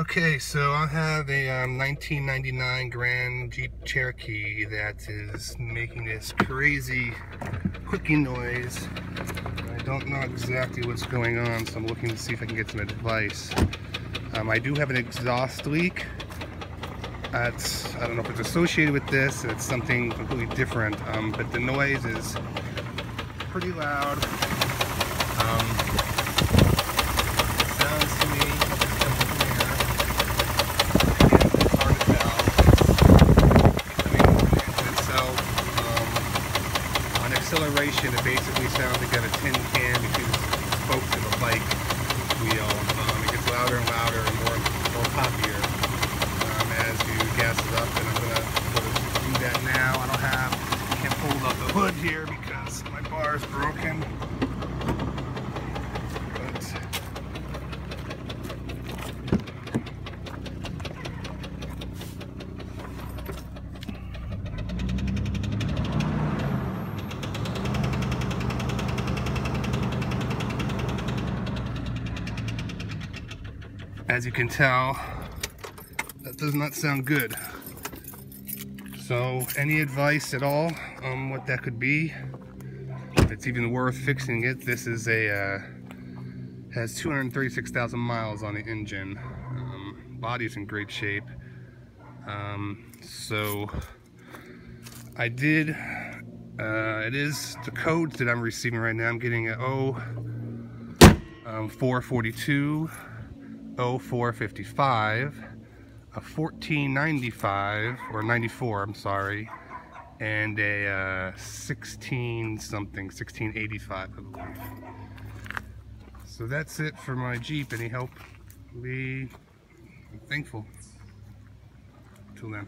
Okay, so I have a 1999 Grand Jeep Cherokee that is making this crazy clicking noise. I don't know exactly what's going on, so I'm looking to see if I can get some advice. I do have an exhaust leak. I don't know if it's associated with this, it's something completely different, but the noise is pretty loud. Acceleration, it basically sounds like you have a tin can between the spokes of a bike wheel. It gets louder and louder and more poppier as you gas it up, and I'm gonna do that now. I can't hold up the hood here because my bar is broken. As you can tell, that does not sound good. So any advice at all on what that could be? If it's even worth fixing it. This is has 236,000 miles on the engine. Body's in great shape. So I did, it is the codes that I'm receiving right now. I'm getting a 0442, 0455, a 1495 or 94, I'm sorry, and a 1685, I believe. So that's it for my Jeep. Any help? Be thankful. Till then.